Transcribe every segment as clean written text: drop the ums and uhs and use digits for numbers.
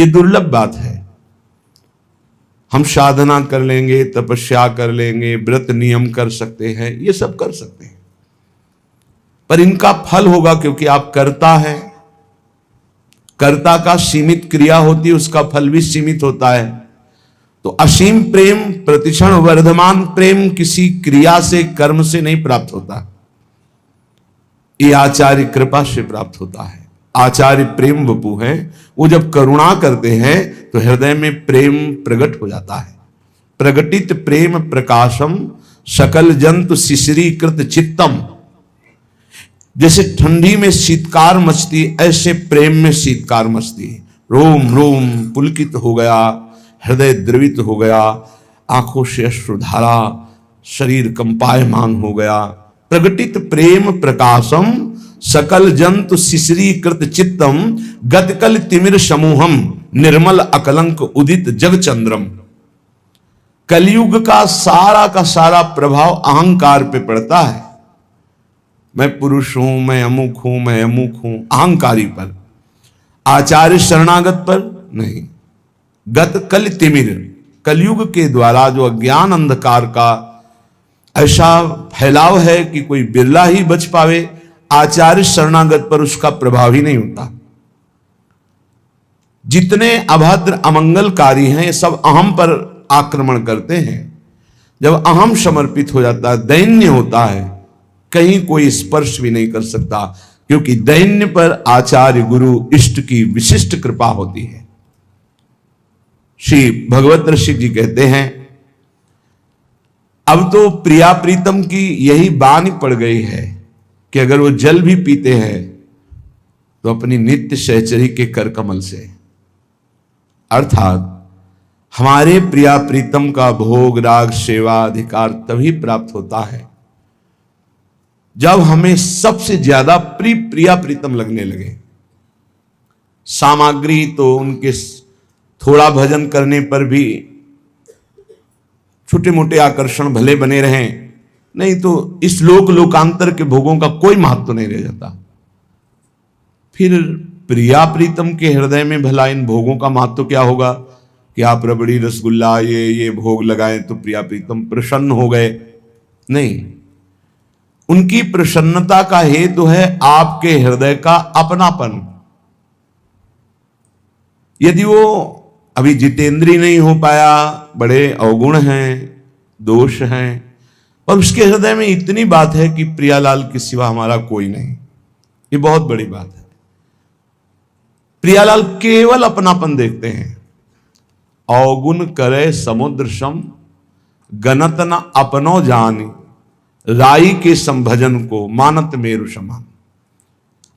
ये दुर्लभ बात है। हम साधना कर लेंगे, तपस्या कर लेंगे, व्रत नियम कर सकते हैं, ये सब कर सकते हैं, पर इनका फल होगा क्योंकि आप कर्ता है। कर्ता का सीमित क्रिया होती है, उसका फल भी सीमित होता है। तो असीम प्रेम, प्रतिक्षण वर्धमान प्रेम किसी क्रिया से, कर्म से नहीं प्राप्त होता, ये आचार्य कृपा से प्राप्त होता है। आचार्य प्रेम वपु है, वो जब करुणा करते हैं तो हृदय में प्रेम प्रकट हो जाता है। प्रकटित प्रेम प्रकाशम सकल जंतु शिशिरीकृत चित्तम। जैसे ठंडी में शीतकार मचती, ऐसे प्रेम में शीतकार मचती। रोम रोम पुलकित हो गया, हृदय द्रवित हो गया, आंखों से अश्रुधारा, शरीर कंपायमान हो गया। प्रकटित प्रेम प्रकाशम सकल जंतु शिशिरीकृत चित्तम गतकल तिमिर समूहम निर्मल अकलंक उदित जगचंद्रम। कलयुग का सारा प्रभाव अहंकार पे पड़ता है। मैं पुरुष हूं, मैं अमुक हूं, मैं अमुक हूं, अहंकारी पर। आचार्य शरणागत पर नहीं। गत कल तिमिर, कलयुग के द्वारा जो अज्ञान अंधकार का ऐसा फैलाव है कि कोई बिरला ही बच पावे, आचार्य शरणागत पर उसका प्रभाव ही नहीं होता। जितने अभद्र अमंगलकारी हैं ये सब अहम पर आक्रमण करते हैं। जब अहम समर्पित हो जाता है, दैन्य होता है, कहीं कोई स्पर्श भी नहीं कर सकता, क्योंकि दैन्य पर आचार्य गुरु इष्ट की विशिष्ट कृपा होती है। श्री भगवत ऋषि जी कहते हैं, अब तो प्रिया प्रीतम की यही बानी पड़ गई है कि अगर वो जल भी पीते हैं तो अपनी नित्य सहचरी के कर कमल से, अर्थात हमारे प्रिया प्रीतम का भोग राग सेवा अधिकार तभी प्राप्त होता है जब हमें सबसे ज्यादा प्रिया प्रीतम लगने लगे। सामग्री तो उनके थोड़ा भजन करने पर भी छोटे मोटे आकर्षण भले बने रहें, नहीं तो इस लोकांतर के भोगों का कोई महत्व नहीं रह जाता। फिर प्रिया प्रीतम के हृदय में भला इन भोगों का महत्व क्या होगा कि आप रबड़ी रसगुल्ला ये भोग लगाएं तो प्रिया प्रीतम प्रसन्न हो गए? नहीं, उनकी प्रसन्नता का हेतु है आपके हृदय का अपनापन। यदि वो अभी जितेंद्रीय नहीं हो पाया, बड़े अवगुण हैं, दोष हैं, और उसके हृदय में इतनी बात है कि प्रियालाल के सिवा हमारा कोई नहीं, ये बहुत बड़ी बात है। प्रियालाल केवल अपनापन देखते हैं। अवगुण करे समुद्र सम गनत न अपनो जानी, राई के संभजन को मानत मेरु समान।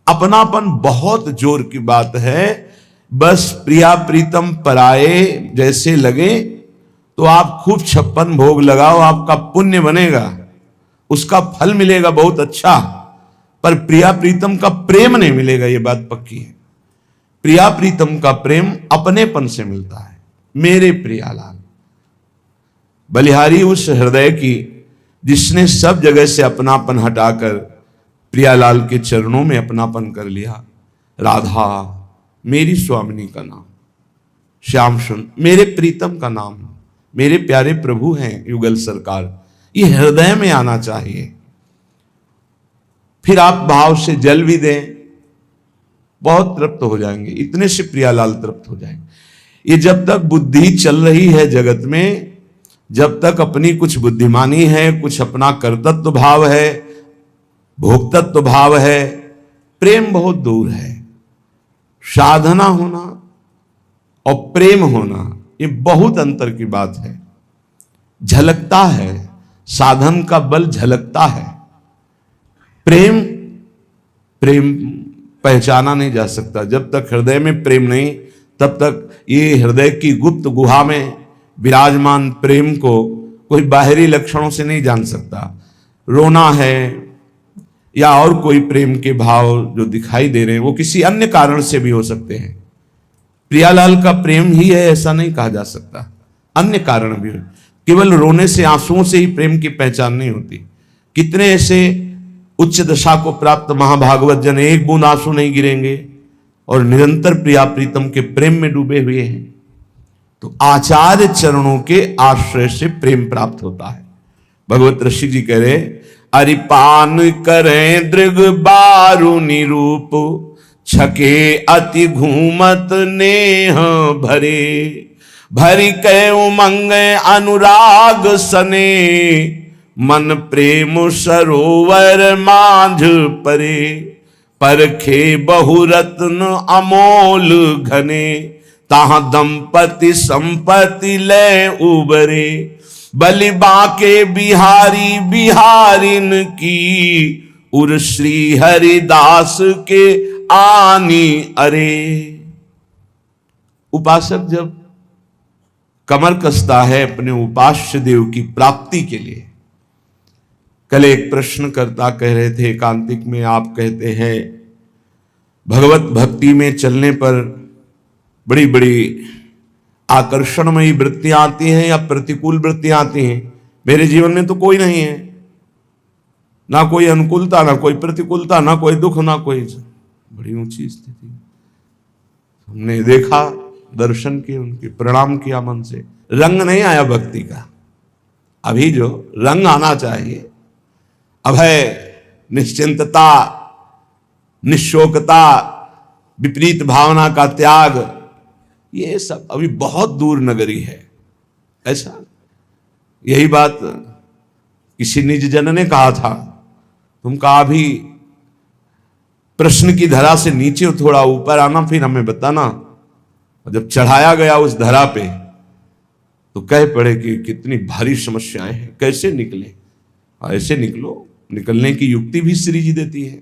अपनापन बहुत जोर की बात है। बस प्रिया प्रीतम पराये जैसे लगे तो आप खूब 56 भोग लगाओ, आपका पुण्य बनेगा, उसका फल मिलेगा बहुत अच्छा, पर प्रिया प्रीतम का प्रेम नहीं मिलेगा, ये बात पक्की है। प्रिया प्रीतम का प्रेम अपनेपन से मिलता है। मेरे प्रियालाल, बलिहारी उस हृदय की जिसने सब जगह से अपनापन हटाकर प्रियालाल के चरणों में अपनापन कर लिया। राधा मेरी स्वामिनी का नाम, श्याम सुन मेरे प्रीतम का नाम, मेरे प्यारे प्रभु हैं युगल सरकार, ये हृदय में आना चाहिए। फिर आप भाव से जल भी दें, बहुत तृप्त हो जाएंगे, इतने से प्रियालाल तृप्त हो जाएंगे। ये जब तक बुद्धि चल रही है जगत में, जब तक अपनी कुछ बुद्धिमानी है, कुछ अपना कर्तृत्व भाव है, भोक्तत्व भाव है, प्रेम बहुत दूर है। साधना होना और प्रेम होना ये बहुत अंतर की बात है। झलकता है, साधन का बल झलकता है। प्रेम पहचाना नहीं जा सकता। जब तक हृदय में प्रेम नहीं, तब तक ये हृदय की गुप्त गुहा में विराजमान प्रेम को कोई बाहरी लक्षणों से नहीं जान सकता। रोना है या और कोई प्रेम के भाव जो दिखाई दे रहे हैं, वो किसी अन्य कारण से भी हो सकते हैं। प्रियालाल का प्रेम ही है ऐसा नहीं कहा जा सकता, अन्य कारण भी हो। केवल रोने से, आंसुओं से ही प्रेम की पहचान नहीं होती। कितने ऐसे उच्च दशा को प्राप्त महाभागवत जन एक बूंद आंसू नहीं गिरेंगे, और निरंतर प्रिया प्रीतम के प्रेम में डूबे हुए हैं, तो आचार्य चरणों के आश्रय से प्रेम प्राप्त होता है। भगवत ऋषि जी कह रहे, अरिपान करें दृग बारु निरूप, छके अति घूमत नेह भरे, भरी कै उमंग अनुराग सने, मन प्रेम सरोवर माझ परे, परखे बहुरत्न अमोल घने, ताहा दंपति संपत्ति ले उबरे, बलि बाके बिहारी बिहारिन की, उर श्री हरिदास के आनी अरे। उपासक जब कमर कसता है अपने उपास्य देव की प्राप्ति के लिए। कल एक प्रश्नकर्ता कह रहे थे एकांतिक में, आप कहते हैं भगवत भक्ति में चलने पर बड़ी बड़ी आकर्षणमयी वृत्तियां आती हैं या प्रतिकूल वृत्तियां आती हैं। मेरे जीवन में तो कोई नहीं है, ना कोई अनुकूलता, ना कोई प्रतिकूलता, ना कोई दुख, ना कोई। बड़ी ऊंची स्थिति। हमने देखा, दर्शन किए, उनके प्रणाम किया मन से। रंग नहीं आया भक्ति का। अभी जो रंग आना चाहिए, अभय, निश्चिंतता, निशोकता, विपरीत भावना का त्याग, ये सब अभी बहुत दूर नगरी है। ऐसा यही बात किसी निज जन ने कहा था, तुम कहा भी प्रश्न की धरा से नीचे थोड़ा ऊपर आना, फिर हमें बताना। और जब चढ़ाया गया उस धरा पे तो कह पड़े कि कितनी भारी समस्याएं हैं, कैसे निकले। ऐसे निकलो, निकलने की युक्ति भी श्री जी देती है।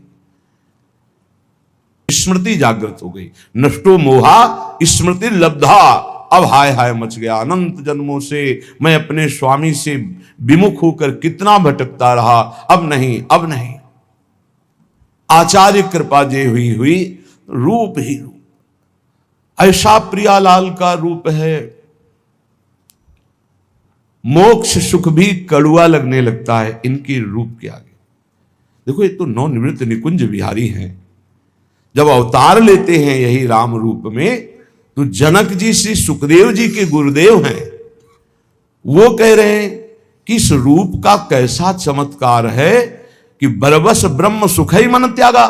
स्मृति जागृत हो गई, नष्टो मोहा स्मृति लब्धा। अब हाय हाय मच गया, अनंत जन्मों से मैं अपने स्वामी से विमुख होकर कितना भटकता रहा, अब नहीं, अब नहीं। आचार्य कृपा जे हुई रूप ही रूप। ऐसा प्रियालाल का रूप है, मोक्ष सुख भी कड़ुआ लगने लगता है इनके रूप के आगे। देखो, ये तो नवनिवृत्त निकुंज बिहारी हैं। जब अवतार लेते हैं यही राम रूप में, तो जनक जी श्री सुखदेव जी के गुरुदेव हैं, वो कह रहे हैं कि इस रूप का कैसा चमत्कार है कि बरबस ब्रह्म सुख ही मन त्यागा।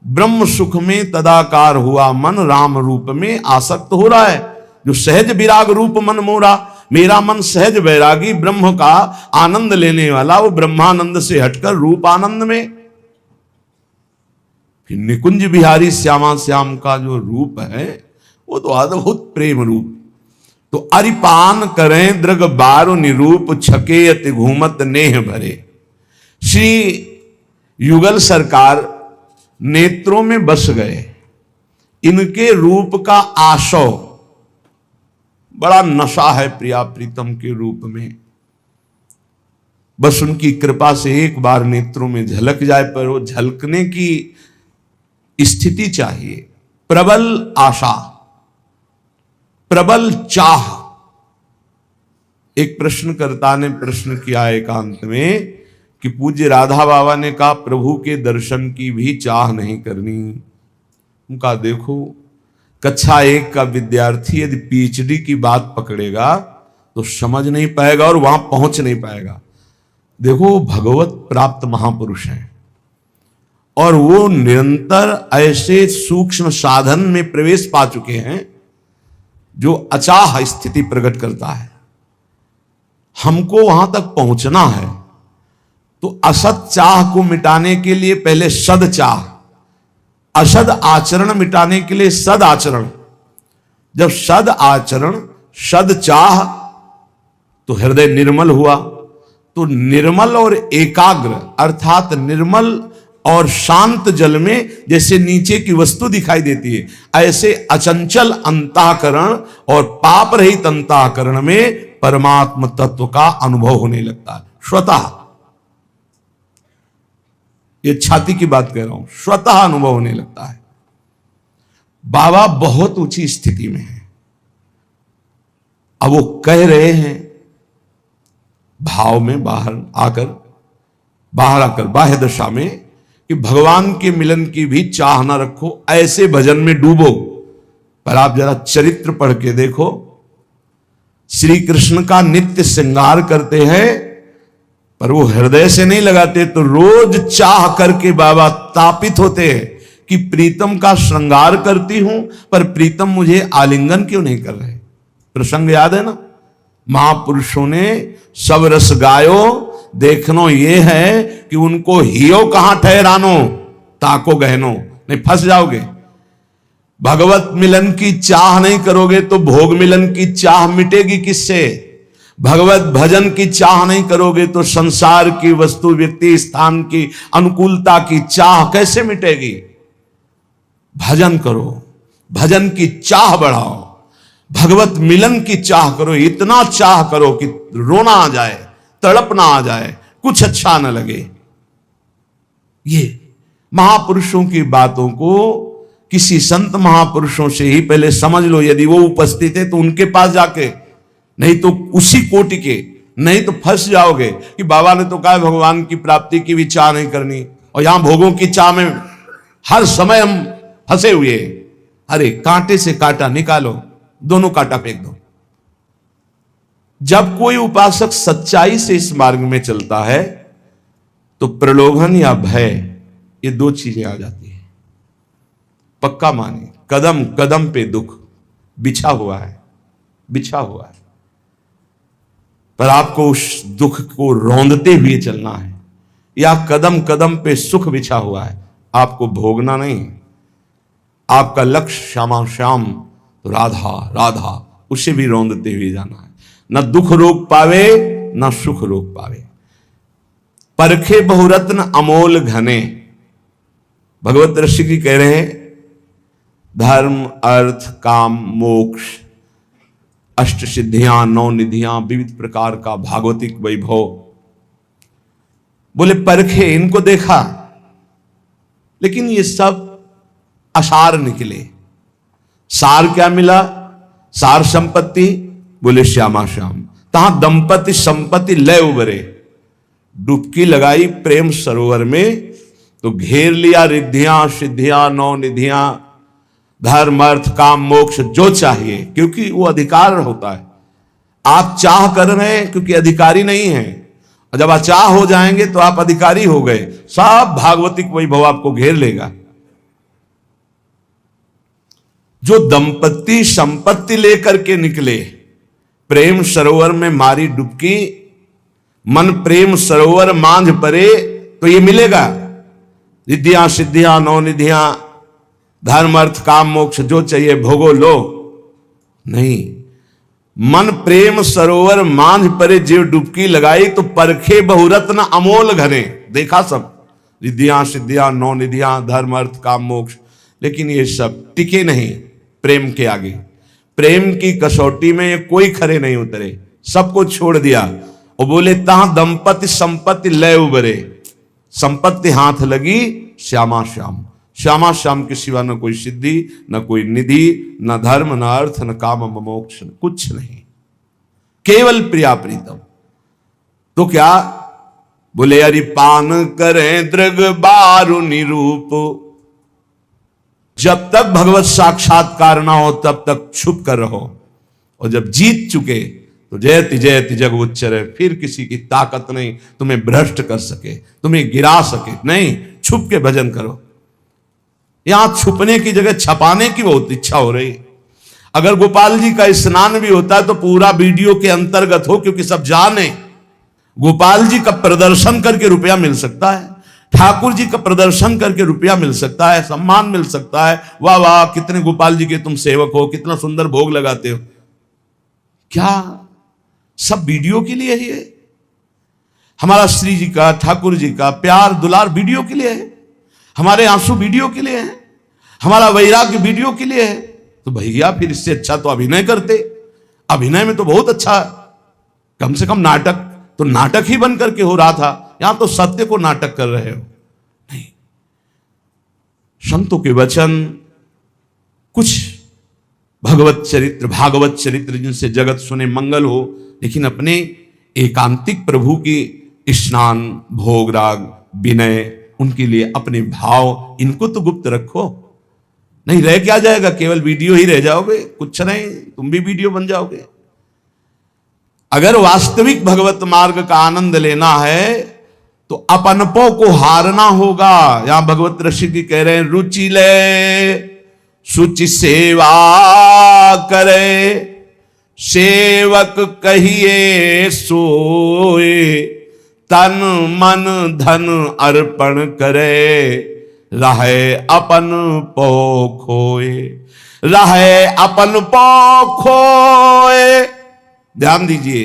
ब्रह्म सुख में तदाकार हुआ मन राम रूप में आसक्त हो रहा है। जो सहज विराग रूप मन मोरा, मेरा मन सहज वैरागी ब्रह्म का आनंद लेने वाला, वो ब्रह्मानंद से हटकर रूप आनंद में। फिर निकुंज बिहारी श्यामा श्याम का जो रूप है वो तो अद्भुत प्रेम रूप। तो अरिपान करें दृग बारो निरूप, छके अति घूमत नेह भरे। श्री युगल सरकार नेत्रों में बस गए। इनके रूप का आशव, बड़ा नशा है प्रिया प्रीतम के रूप में। बस उनकी कृपा से एक बार नेत्रों में झलक जाए, पर वो झलकने की स्थिति चाहिए। प्रबल आशा, प्रबल चाह। एक प्रश्नकर्ता ने प्रश्न किया एकांत में कि पूज्य राधा बाबा ने कहा प्रभु के दर्शन की भी चाह नहीं करनी। उनका देखो, कक्षा 1 का विद्यार्थी यदि पीएचडी की बात पकड़ेगा तो समझ नहीं पाएगा और वहां पहुंच नहीं पाएगा। देखो, भगवत प्राप्त महापुरुष हैं और वो निरंतर ऐसे सूक्ष्म साधन में प्रवेश पा चुके हैं जो अचाह स्थिति प्रकट करता है। हमको वहां तक पहुंचना है तो असत चाह को मिटाने के लिए पहले सद चाह, असद आचरण मिटाने के लिए सद आचरण। जब सद आचरण, सद चाह, तो हृदय निर्मल हुआ। तो निर्मल और एकाग्र अर्थात निर्मल और शांत जल में जैसे नीचे की वस्तु दिखाई देती है, ऐसे अचंचल अंतःकरण और पाप रहित अंतःकरण में परमात्म तत्व का अनुभव होने लगता है स्वतः। ये छाती की बात कह रहा हूं, स्वतः अनुभव होने लगता है। बाबा बहुत ऊंची स्थिति में है। अब वो कह रहे हैं भाव में बाहर आकर बाह्य दशा में कि भगवान के मिलन की भी चाह ना रखो, ऐसे भजन में डूबो। पर आप जरा चरित्र पढ़ के देखो, श्री कृष्ण का नित्य श्रृंगार करते हैं पर वो हृदय से नहीं लगाते, तो रोज चाह करके बाबा तापित होते हैं कि प्रीतम का श्रृंगार करती हूं पर प्रीतम मुझे आलिंगन क्यों नहीं कर रहे। प्रसंग याद है ना, महापुरुषों ने सब रस गायो, देखनो ये है कि उनको हियो कहां ठहरानो, ताको गहनो, नहीं फंस जाओगे। भगवत मिलन की चाह नहीं करोगे तो भोग मिलन की चाह मिटेगी किससे? भगवत भजन की चाह नहीं करोगे तो संसार की वस्तु, व्यक्ति, स्थान की अनुकूलता की चाह कैसे मिटेगी? भजन करो, भजन की चाह बढ़ाओ, भगवत मिलन की चाह करो, इतना चाह करो कि रोना आ जाए, तड़पना आ जाए, कुछ अच्छा न लगे। ये महापुरुषों की बातों को किसी संत महापुरुषों से ही पहले समझ लो, यदि वो उपस्थित है तो उनके पास जाके, नहीं तो उसी कोटि के, नहीं तो फंस जाओगे कि बाबा ने तो कहा भगवान की प्राप्ति की भी चाह नहीं करनी, और यहां भोगों की चाह में हर समय हम फंसे हुए। अरे कांटे से कांटा निकालो, दोनों कांटा फेंक दो। जब कोई उपासक सच्चाई से इस मार्ग में चलता है तो प्रलोभन या भय, ये दो चीजें आ जाती है। पक्का माने, कदम कदम पे दुख बिछा हुआ है, बिछा हुआ है, पर आपको उस दुख को रौंदते हुए चलना है, या कदम कदम पे सुख बिछा हुआ है, आपको भोगना नहीं। आपका लक्ष्य श्यामा श्याम, तो राधा राधा, उसे भी रौंदते हुए जाना है। न दुख रोक पावे न सुख रोक पावे, परखे बहुरत्न अमोल घने। भगवत ऋषि जी कह रहे हैं धर्म अर्थ काम मोक्ष, अष्ट सिद्धियां, नौ निधियां, विविध प्रकार का भागवतिक वैभव। बोले परखे, इनको देखा, लेकिन ये सब असार निकले। सार क्या मिला? सार संपत्ति, बोले श्यामा श्याम। तहां दंपति संपत्ति लय उबरे। डुबकी लगाई प्रेम सरोवर में तो घेर लिया रिद्धियां सिद्धियां, नौ निधियां, धर्म अर्थ काम मोक्ष, जो चाहिए, क्योंकि वो अधिकार होता है। आप चाह कर रहे हैं क्योंकि अधिकारी नहीं है, और जब अचाह हो जाएंगे तो आप अधिकारी हो गए, सब भागवतिक वैभव आपको घेर लेगा। जो दंपति संपत्ति लेकर के निकले, प्रेम सरोवर में मारी डुबकी, मन प्रेम सरोवर मांझ परे, तो ये मिलेगा रिद्धियां सिद्धियां, नौ निधियां, धर्म अर्थ काम मोक्ष, जो चाहिए भोगो लो। नहीं, मन प्रेम सरोवर मांझ परे जीव डुबकी लगाई तो परखे बहुरत्न अमोल घने। देखा सब रिद्धियां सिद्धियां, नौ निधियां, धर्म अर्थ काम मोक्ष, लेकिन ये सब टिके नहीं प्रेम के आगे। प्रेम की कसौटी में ये कोई खरे नहीं उतरे, सबको छोड़ दिया। और बोले तहां दंपति संपत्ति लय उबरे। संपत्ति हाथ लगी, श्यामा श्याम। श्यामा श्याम के सिवा न कोई सिद्धि, न कोई निधि, न धर्म, न अर्थ, न काम, न मोक्ष, कुछ नहीं, केवल प्रिया प्रीतम। तो क्या बोले अरि पान करें दृग बारु निरूप। जब तक भगवत साक्षात्कार ना हो तब तक छुप कर रहो, और जब जीत चुके तो जयति जयति जग उच्चरे, फिर किसी की ताकत नहीं तुम्हें भ्रष्ट कर सके, तुम्हें गिरा सके। नहीं, छुप के भजन करो। यहां छुपने की जगह छपाने की बहुत इच्छा हो रही। अगर गोपाल जी का स्नान भी होता है तो पूरा वीडियो के अंतर्गत हो, क्योंकि सब जाने गोपाल जी का प्रदर्शन करके रुपया मिल सकता है, ठाकुर जी का प्रदर्शन करके रुपया मिल सकता है, सम्मान मिल सकता है। वाह वाह, कितने गोपाल जी के तुम सेवक हो, कितना सुंदर भोग लगाते हो। क्या सब वीडियो के लिए ही है? हमारा श्री जी का, ठाकुर जी का प्यार दुलार वीडियो के लिए है, हमारे आंसू वीडियो के लिए है, हमारा वैराग्य वीडियो के लिए है। तो भैया फिर इससे अच्छा तो अभिनय करते। अभिनय में तो बहुत अच्छा, कम से कम नाटक तो नाटक ही बन करके हो रहा था, यहां तो सत्य को नाटक कर रहे हो। नहीं, संतों के वचन, कुछ भगवत चरित्र, भागवत चरित्र जिनसे जगत सुने मंगल हो, लेकिन अपने एकांतिक प्रभु की स्नान, भोग राग, विनय, उनके लिए अपने भाव इनको तो गुप्त रखो, नहीं रह क्या जाएगा, केवल वीडियो ही रह जाओगे, कुछ नहीं, तुम भी वीडियो बन जाओगे। अगर वास्तविक भगवत मार्ग का आनंद लेना है तो अपनपो को हारना होगा। यहां भगवत ऋषि कह रहे हैं, रुचि ले सुचि सेवा करे, सेवक कहिए सोए, तन मन धन अर्पण करे, रहे अपन पो खोए, रहे अपन पो खोए। ध्यान दीजिए,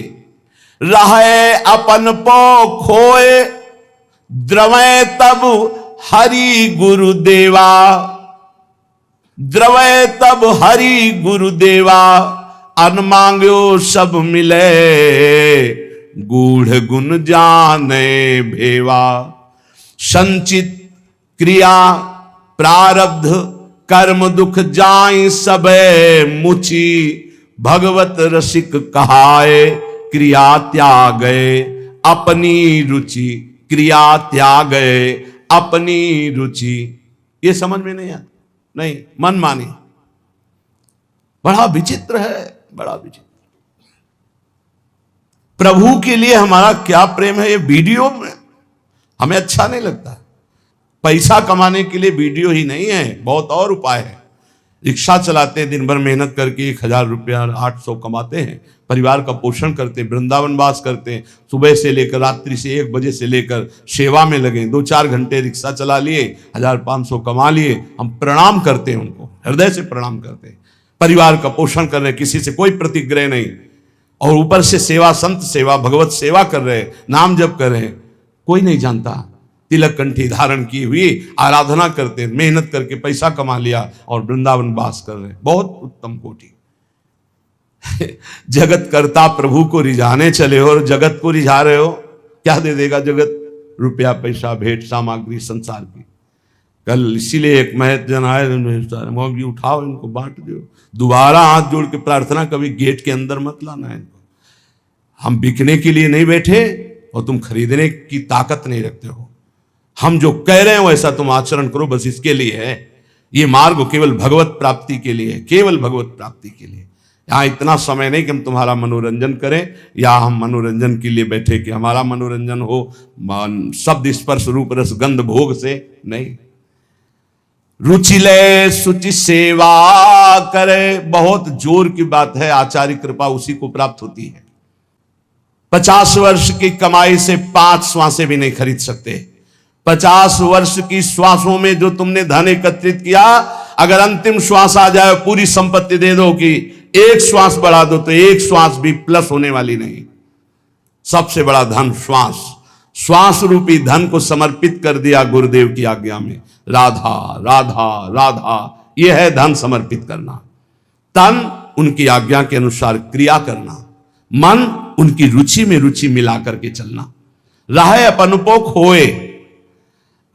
रहे अपन पो खोए, द्रवै तब हरि गुरुदेवा, द्रवै तब हरि गुरुदेवा, अन मांग्यो सब मिले, गूढ़ गुण जाने भेवा, संचित क्रिया प्रारब्ध कर्म दुख जाई सबे मुची, भगवत रसिक कहाए क्रिया त्यागे अपनी रुचि, क्रिया त्यागे अपनी रुचि। ये समझ में नहीं आता, नहीं मन मानी, बड़ा विचित्र है, बड़ा विचित्र। प्रभु के लिए हमारा क्या प्रेम है, ये वीडियो में हमें अच्छा नहीं लगता। पैसा कमाने के लिए वीडियो ही नहीं है, बहुत और उपाय है। रिक्शा चलाते हैं, दिन भर मेहनत करके 1000 रुपया 800 कमाते हैं, परिवार का पोषण करते हैं, वृंदावन वास करते हैं, सुबह से लेकर रात्रि से 1 बजे से लेकर सेवा में लगे, 2-4 घंटे रिक्शा चला लिए, 1500 कमा लिए। हम प्रणाम करते हैं उनको, हृदय से प्रणाम करते हैं। परिवार का पोषण कर रहे, किसी से कोई प्रतिग्रह नहीं, और ऊपर से सेवा, संत सेवा, भगवत सेवा कर रहे, नाम जप कर रहे, कोई नहीं जानता। तिलक कंठी धारण की हुई आराधना करते, मेहनत करके पैसा कमा लिया और वृंदावन वास कर रहे, बहुत उत्तम कोटि। जगत करता प्रभु को रिझाने चले हो और जगत को रिझा रहे हो, क्या दे देगा जगत? रुपया पैसा भेंट सामग्री संसार की। कल इसीलिए एक महत जन आए, उठाओ इनको बांट दो, दोबारा हाथ जोड़ के प्रार्थना, कभी गेट के अंदर मत लाना है इनको। हम बिकने के लिए नहीं बैठे और तुम खरीदने की ताकत नहीं रखते हो। हम जो कह रहे हैं वैसा तुम आचरण करो, बस इसके लिए है। ये मार्ग केवल भगवत प्राप्ति के लिए है, केवल भगवत प्राप्ति के लिए। यहाँ इतना समय नहीं कि हम तुम्हारा मनोरंजन करें, या हम मनोरंजन के लिए बैठे कि हमारा मनोरंजन हो शब्द स्पर्श रूप रस गंध भोग से, नहीं। रुचि ले सुचि सेवा करे, बहुत जोर की बात है, आचार्य कृपा उसी को प्राप्त होती है। 50 वर्ष की कमाई से 5 श्वासें भी नहीं खरीद सकते। 50 वर्ष की श्वासों में जो तुमने धन एकत्रित किया, अगर अंतिम श्वास आ जाए, पूरी संपत्ति दे दो कि एक श्वास बढ़ा दो, तो एक श्वास भी प्लस होने वाली नहीं। सबसे बड़ा धन श्वास, श्वास रूपी धन को समर्पित कर दिया गुरुदेव की आज्ञा में। राधा राधा राधा, यह है धन समर्पित करना। तन उनकी आज्ञा के अनुसार क्रिया करना, मन उनकी रुचि में रुचि मिला करके चलना। रहे अपनपो खोए,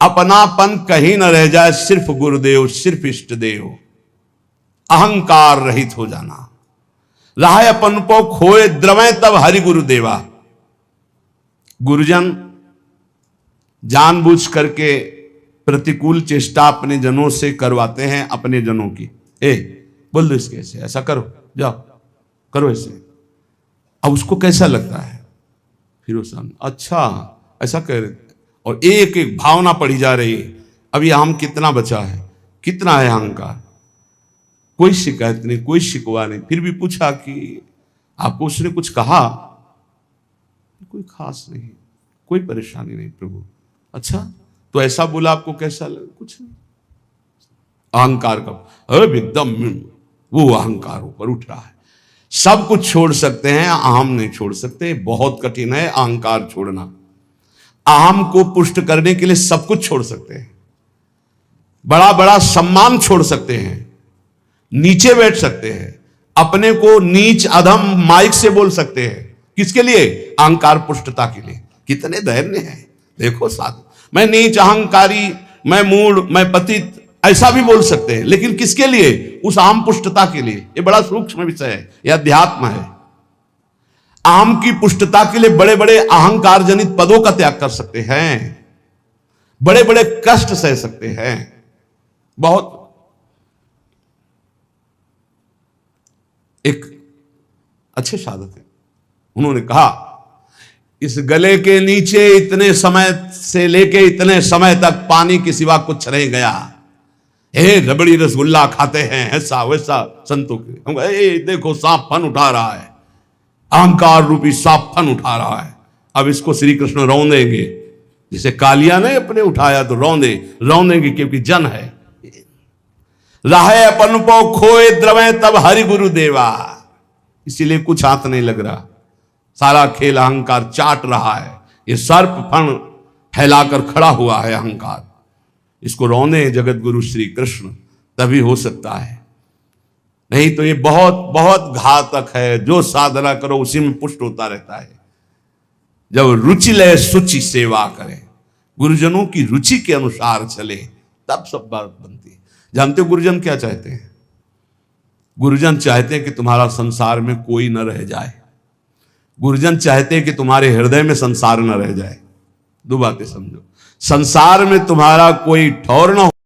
अपनापन कहीं न रह जाए, सिर्फ गुरुदेव, सिर्फ इष्ट देव, अहंकार रहित हो जाना। रहे अपनपो खोए, द्रवै तब हरि गुरुदेवा। गुरुजन जानबूझ करके प्रतिकूल चेष्टा अपने जनों से करवाते हैं, अपने जनों की। बोल दो इसके ऐसे, ऐसा करो, जाओ करो ऐसे। अब उसको कैसा लगता है, फिर वो अच्छा ऐसा कह रहे, और एक एक भावना पड़ी जा रही है। अभी हम कितना बचा है, कितना है अहंकार, कोई शिकायत नहीं, कोई शिकवा नहीं। फिर भी पूछा कि आपको उसने कुछ कहा? कोई खास नहीं, कोई परेशानी नहीं प्रभु। अच्छा तो ऐसा बोला, आपको कैसा लगा? कुछ नहीं। अहंकार का एकदम वो अहंकार ऊपर उठ रहा है। सब कुछ छोड़ सकते हैं, अहम नहीं छोड़ सकते। बहुत कठिन है अहंकार छोड़ना। अहम को पुष्ट करने के लिए सब कुछ छोड़ सकते हैं। बड़ा बड़ा सम्मान छोड़ सकते हैं, नीचे बैठ सकते हैं, अपने को नीच अधम माइक से बोल सकते हैं। किसके लिए? अहंकार पुष्टता के लिए। कितने धैर्य हैं देखो साधु। मैं नीच, अहंकारी, मैं मूढ़, मैं पतित, ऐसा भी बोल सकते हैं, लेकिन किसके लिए? उस अहम पुष्टता के लिए। यह बड़ा सूक्ष्म विषय है, यह अध्यात्म है। अहम की पुष्टता के लिए बड़े बड़े अहंकार जनित पदों का त्याग कर सकते हैं। बड़े बड़े कष्ट सह सकते हैं। बहुत एक अच्छे साधक है, उन्होंने कहा इस गले के नीचे इतने समय से लेके इतने समय तक पानी के सिवा कुछ नहीं गया। रबड़ी रसगुल्ला खाते हैं ऐसा वैसा संतों के, हम कहे देखो सांप फन उठा रहा है, अहंकार रूपी सांप फन उठा रहा है। अब इसको श्री कृष्ण रौंदेंगे, जिसे कालिया ने अपने उठाया तो रौंदेंगे क्योंकि जन है। राहे अपन पो खोए द्रवे तब हरि गुरु देवा, इसीलिए कुछ हाथ नहीं लग रहा, सारा खेल अहंकार चाट रहा है। ये सर्प फण फैलाकर खड़ा हुआ है अहंकार, इसको रौने जगत गुरु श्री कृष्ण, तभी हो सकता है। नहीं तो ये बहुत बहुत घातक है। जो साधना करो उसी में पुष्ट होता रहता है। जब रुचि ले सुचि सेवा करें, गुरुजनों की रुचि के अनुसार चले, तब सब बात बनती है। जानते हो गुरुजन क्या चाहते हैं? गुरुजन चाहते हैं कि तुम्हारा संसार में कोई न रह जाए। गुरुजन चाहते हैं कि तुम्हारे हृदय में संसार न रह जाए। दो बातें समझो, संसार में तुम्हारा कोई ठौर न हो,